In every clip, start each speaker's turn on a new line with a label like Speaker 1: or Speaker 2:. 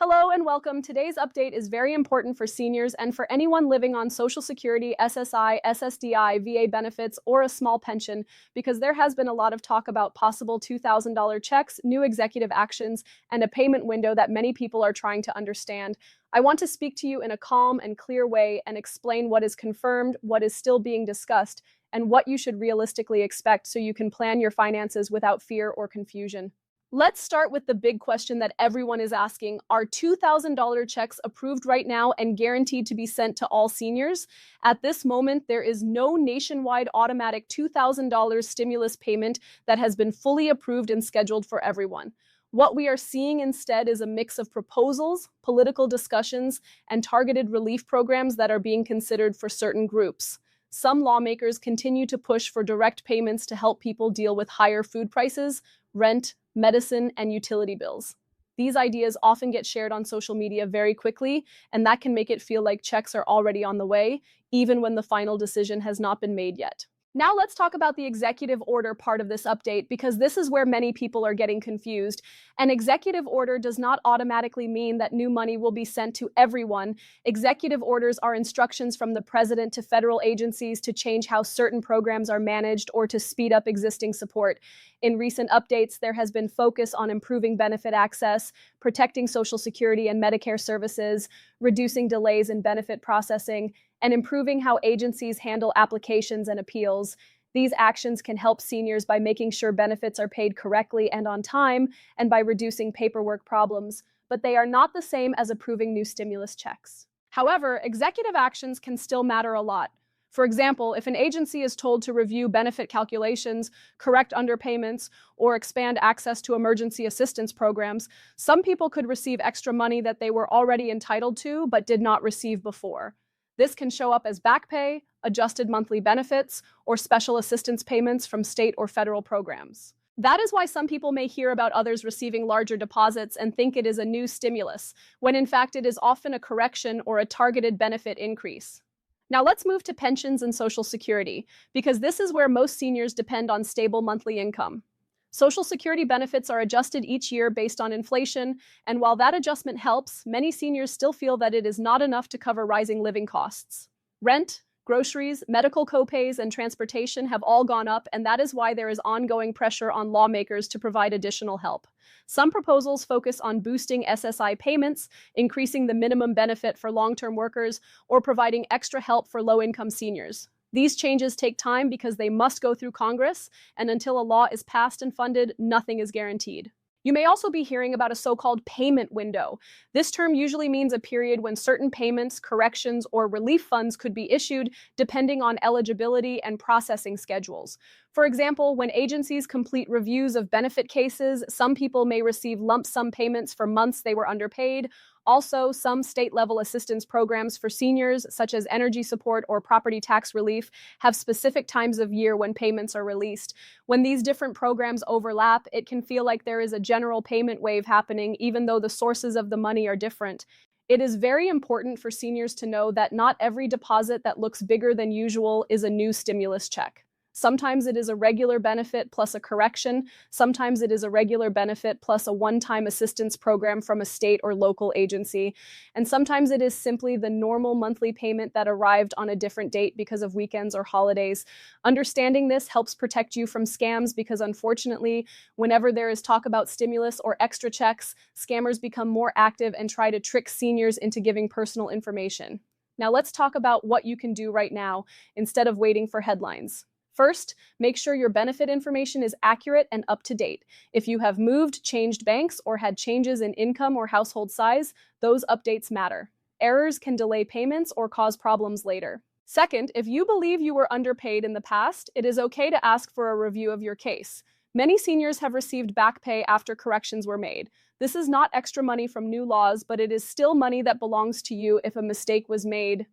Speaker 1: Hello and welcome. Today's update is very important for seniors and for anyone living on Social Security, SSI, SSDI, VA benefits, or a small pension, because there has been a lot of talk about possible $2,000 checks, new executive actions, and a payment window that many people are trying to understand. I want to speak to you in a calm and clear way and explain what is confirmed, what is still being discussed, and what you should realistically expect so you can plan your finances without fear or confusion. Let's start with the big question that everyone is asking. Are $2,000 checks approved right now and guaranteed to be sent to all seniors? At this moment, there is no nationwide automatic $2,000 stimulus payment that has been fully approved and scheduled for everyone. What we are seeing instead is a mix of proposals, political discussions, and targeted relief programs that are being considered for certain groups. Some lawmakers continue to push for direct payments to help people deal with higher food prices, rent, medicine, and utility bills. These ideas often get shared on social media very quickly, and that can make it feel like checks are already on the way, even when the final decision has not been made yet. Now let's talk about the executive order part of this update, because this is where many people are getting confused. An executive order does not automatically mean that new money will be sent to everyone. Executive orders are instructions from the president to federal agencies to change how certain programs are managed or to speed up existing support. In recent updates, there has been focus on improving benefit access, protecting Social Security and Medicare services, reducing delays in benefit processing, and improving how agencies handle applications and appeals. These actions can help seniors by making sure benefits are paid correctly and on time, and by reducing paperwork problems, but they are not the same as approving new stimulus checks. However, executive actions can still matter a lot. For example, if an agency is told to review benefit calculations, correct underpayments, or expand access to emergency assistance programs, some people could receive extra money that they were already entitled to but did not receive before. This can show up as back pay, adjusted monthly benefits, or special assistance payments from state or federal programs. That is why some people may hear about others receiving larger deposits and think it is a new stimulus, when in fact it is often a correction or a targeted benefit increase. Now let's move to pensions and Social Security, because this is where most seniors depend on stable monthly income. Social Security benefits are adjusted each year based on inflation, and while that adjustment helps, many seniors still feel that it is not enough to cover rising living costs. Rent, groceries, medical copays, and transportation have all gone up, and that is why there is ongoing pressure on lawmakers to provide additional help. Some proposals focus on boosting SSI payments, increasing the minimum benefit for long-term workers, or providing extra help for low-income seniors. These changes take time because they must go through Congress, and until a law is passed and funded, nothing is guaranteed. You may also be hearing about a so-called payment window. This term usually means a period when certain payments, corrections, or relief funds could be issued depending on eligibility and processing schedules. For example, when agencies complete reviews of benefit cases, some people may receive lump sum payments for months they were underpaid. Also, some state-level assistance programs for seniors, such as energy support or property tax relief, have specific times of year when payments are released. When these different programs overlap, it can feel like there is a general payment wave happening, even though the sources of the money are different. It is very important for seniors to know that not every deposit that looks bigger than usual is a new stimulus check. Sometimes it is a regular benefit plus a correction. Sometimes it is a regular benefit plus a one-time assistance program from a state or local agency. And sometimes it is simply the normal monthly payment that arrived on a different date because of weekends or holidays. Understanding this helps protect you from scams, because unfortunately, whenever there is talk about stimulus or extra checks, scammers become more active and try to trick seniors into giving personal information. Now let's talk about what you can do right now instead of waiting for headlines. First, make sure your benefit information is accurate and up to date. If you have moved, changed banks, or had changes in income or household size, those updates matter. Errors can delay payments or cause problems later. Second, if you believe you were underpaid in the past, it is okay to ask for a review of your case. Many seniors have received back pay after corrections were made. This is not extra money from new laws, but it is still money that belongs to you if a mistake was made.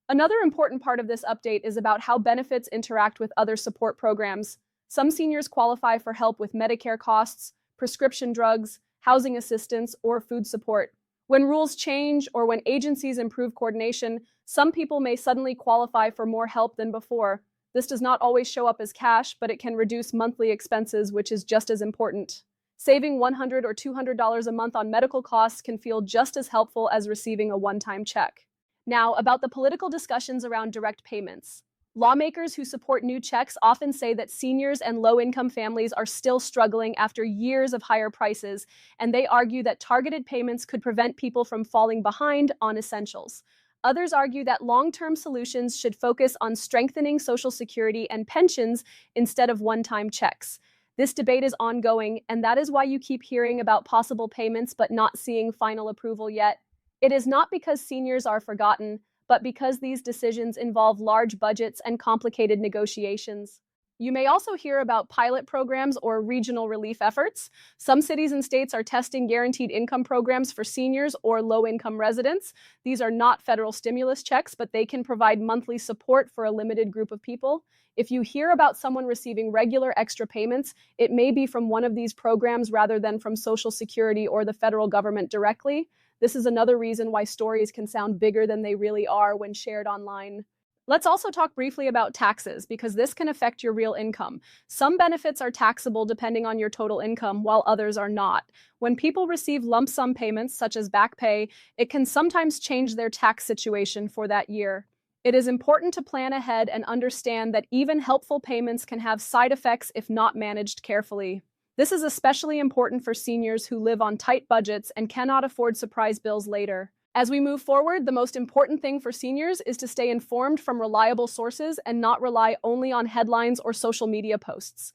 Speaker 1: Another important part of this update is about how benefits interact with other support programs. Some seniors qualify for help with Medicare costs, prescription drugs, housing assistance, or food support. When rules change or when agencies improve coordination, some people may suddenly qualify for more help than before. This does not always show up as cash, but it can reduce monthly expenses, which is just as important. Saving $100 or $200 a month on medical costs can feel just as helpful as receiving a one-time check. Now, about the political discussions around direct payments. Lawmakers who support new checks often say that seniors and low-income families are still struggling after years of higher prices, and they argue that targeted payments could prevent people from falling behind on essentials. Others argue that long-term solutions should focus on strengthening Social Security and pensions instead of one-time checks. This debate is ongoing, and that is why you keep hearing about possible payments but not seeing final approval yet. It is not because seniors are forgotten, but because these decisions involve large budgets and complicated negotiations. You may also hear about pilot programs or regional relief efforts. Some cities and states are testing guaranteed income programs for seniors or low-income residents. These are not federal stimulus checks, but they can provide monthly support for a limited group of people. If you hear about someone receiving regular extra payments, it may be from one of these programs rather than from Social Security or the federal government directly. This is another reason why stories can sound bigger than they really are when shared online. Let's also talk briefly about taxes, because this can affect your real income. Some benefits are taxable depending on your total income, while others are not. When people receive lump sum payments, such as back pay, it can sometimes change their tax situation for that year. It is important to plan ahead and understand that even helpful payments can have side effects if not managed carefully. This is especially important for seniors who live on tight budgets and cannot afford surprise bills later. As we move forward, the most important thing for seniors is to stay informed from reliable sources and not rely only on headlines or social media posts.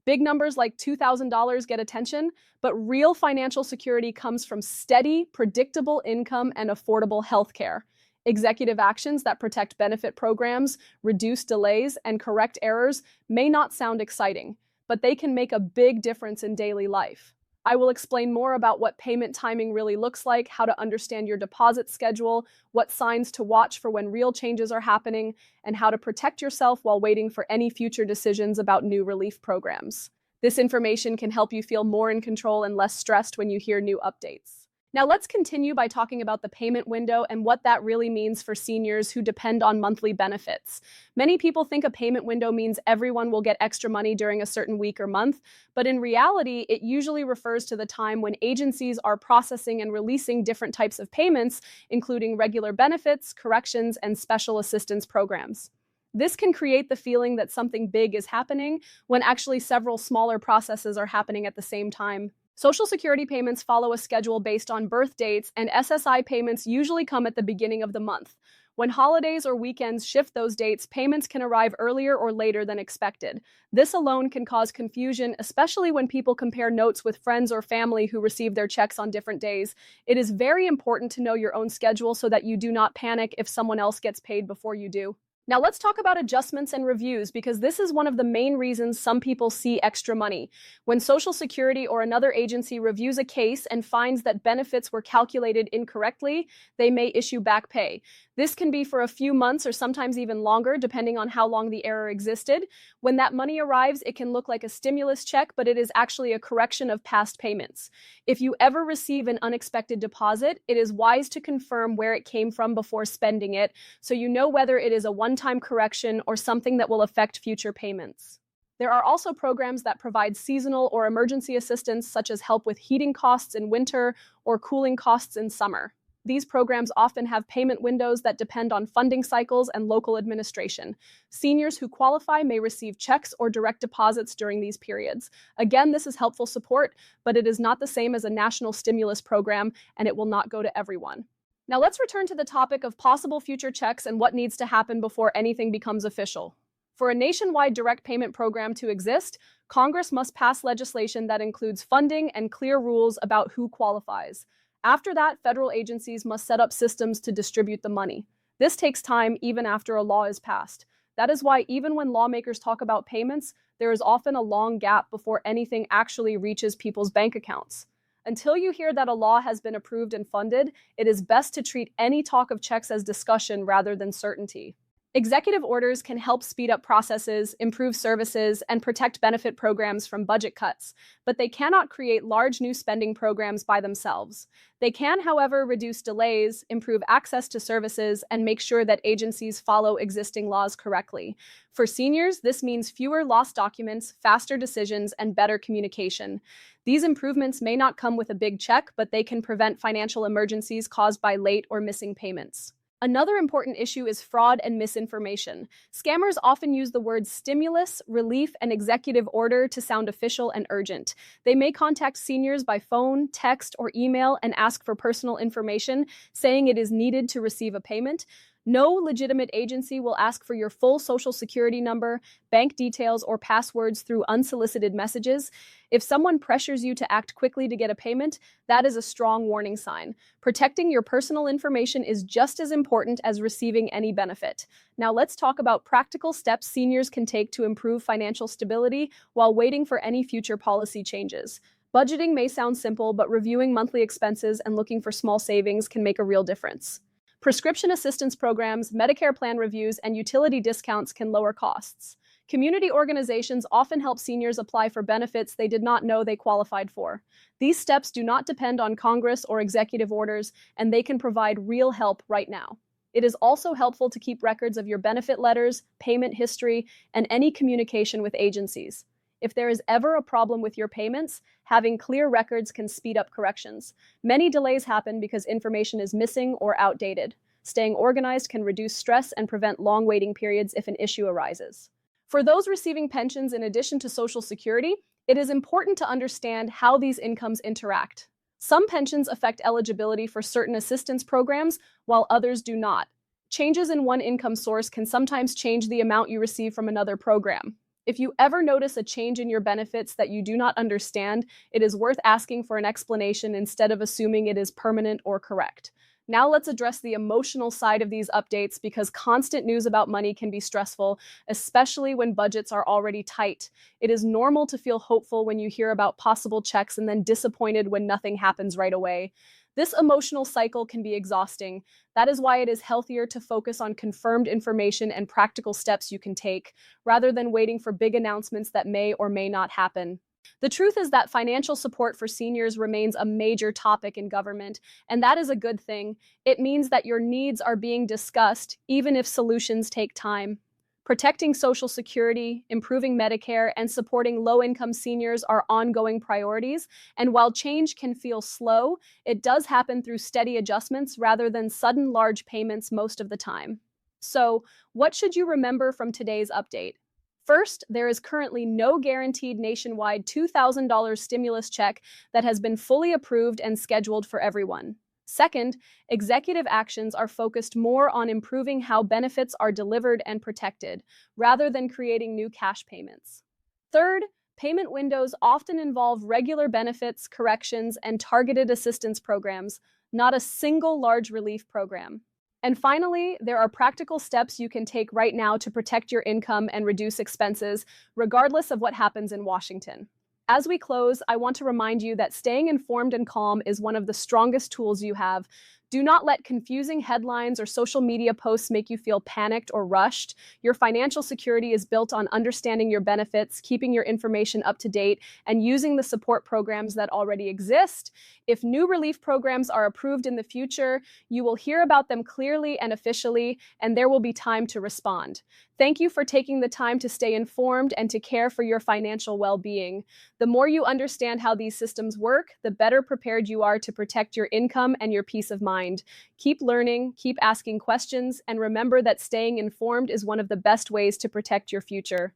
Speaker 1: Big numbers like $2,000 get attention, but real financial security comes from steady, predictable income and affordable health care. Executive actions that protect benefit programs, reduce delays, and correct errors may not sound exciting, but they can make a big difference in daily life. I will explain more about what payment timing really looks like, how to understand your deposit schedule, what signs to watch for when real changes are happening, and how to protect yourself while waiting for any future decisions about new relief programs. This information can help you feel more in control and less stressed when you hear new updates. Now let's continue by talking about the payment window and what that really means for seniors who depend on monthly benefits. Many people think a payment window means everyone will get extra money during a certain week or month, but in reality, it usually refers to the time when agencies are processing and releasing different types of payments, including regular benefits, corrections, and special assistance programs. This can create the feeling that something big is happening when actually several smaller processes are happening at the same time. Social Security payments follow a schedule based on birth dates, and SSI payments usually come at the beginning of the month. When holidays or weekends shift those dates, payments can arrive earlier or later than expected. This alone can cause confusion, especially when people compare notes with friends or family who receive their checks on different days. It is very important to know your own schedule so that you do not panic if someone else gets paid before you do. Now let's talk about adjustments and reviews, because this is one of the main reasons some people see extra money. When Social Security or another agency reviews a case and finds that benefits were calculated incorrectly, they may issue back pay. This can be for a few months or sometimes even longer, depending on how long the error existed. When that money arrives, it can look like a stimulus check, but it is actually a correction of past payments. If you ever receive an unexpected deposit, it is wise to confirm where it came from before spending it, so you know whether it is a one-time correction or something that will affect future payments. There are also programs that provide seasonal or emergency assistance, such as help with heating costs in winter or cooling costs in summer. These programs often have payment windows that depend on funding cycles and local administration. Seniors who qualify may receive checks or direct deposits during these periods. Again, this is helpful support, but it is not the same as a national stimulus program, and it will not go to everyone. Now let's return to the topic of possible future checks and what needs to happen before anything becomes official. For a nationwide direct payment program to exist, Congress must pass legislation that includes funding and clear rules about who qualifies. After that, federal agencies must set up systems to distribute the money. This takes time even after a law is passed. That is why even when lawmakers talk about payments, there is often a long gap before anything actually reaches people's bank accounts. Until you hear that a law has been approved and funded, it is best to treat any talk of checks as discussion rather than certainty. Executive orders can help speed up processes, improve services, and protect benefit programs from budget cuts, but they cannot create large new spending programs by themselves. They can, however, reduce delays, improve access to services, and make sure that agencies follow existing laws correctly. For seniors, this means fewer lost documents, faster decisions, and better communication. These improvements may not come with a big check, but they can prevent financial emergencies caused by late or missing payments. Another important issue is fraud and misinformation. Scammers often use the words stimulus, relief, and executive order to sound official and urgent. They may contact seniors by phone, text, or email and ask for personal information, saying it is needed to receive a payment. No legitimate agency will ask for your full social security number, bank details, or passwords through unsolicited messages. If someone pressures you to act quickly to get a payment, that is a strong warning sign. Protecting your personal information is just as important as receiving any benefit. Now let's talk about practical steps seniors can take to improve financial stability while waiting for any future policy changes. Budgeting may sound simple, but reviewing monthly expenses and looking for small savings can make a real difference. Prescription assistance programs, Medicare plan reviews, and utility discounts can lower costs. Community organizations often help seniors apply for benefits they did not know they qualified for. These steps do not depend on Congress or executive orders, and they can provide real help right now. It is also helpful to keep records of your benefit letters, payment history, and any communication with agencies. If there is ever a problem with your payments, having clear records can speed up corrections. Many delays happen because information is missing or outdated. Staying organized can reduce stress and prevent long waiting periods if an issue arises. For those receiving pensions in addition to Social Security, it is important to understand how these incomes interact. Some pensions affect eligibility for certain assistance programs, while others do not. Changes in one income source can sometimes change the amount you receive from another program. If you ever notice a change in your benefits that you do not understand, it is worth asking for an explanation instead of assuming it is permanent or correct. Now let's address the emotional side of these updates because constant news about money can be stressful, especially when budgets are already tight. It is normal to feel hopeful when you hear about possible checks and then disappointed when nothing happens right away. This emotional cycle can be exhausting. That is why it is healthier to focus on confirmed information and practical steps you can take, rather than waiting for big announcements that may or may not happen. The truth is that financial support for seniors remains a major topic in government, and that is a good thing. It means that your needs are being discussed, even if solutions take time. Protecting Social Security, improving Medicare, and supporting low-income seniors are ongoing priorities, and while change can feel slow, it does happen through steady adjustments rather than sudden large payments most of the time. So, what should you remember from today's update? First, there is currently no guaranteed nationwide $2,000 stimulus check that has been fully approved and scheduled for everyone. Second, executive actions are focused more on improving how benefits are delivered and protected, rather than creating new cash payments. Third, payment windows often involve regular benefits, corrections, and targeted assistance programs, not a single large relief program. And finally, there are practical steps you can take right now to protect your income and reduce expenses, regardless of what happens in Washington. As we close, I want to remind you that staying informed and calm is one of the strongest tools you have. Do not let confusing headlines or social media posts make you feel panicked or rushed. Your financial security is built on understanding your benefits, keeping your information up to date, and using the support programs that already exist. If new relief programs are approved in the future, you will hear about them clearly and officially, and there will be time to respond. Thank you for taking the time to stay informed and to care for your financial well-being. The more you understand how these systems work, the better prepared you are to protect your income and your peace of mind. Keep learning, keep asking questions, and remember that staying informed is one of the best ways to protect your future.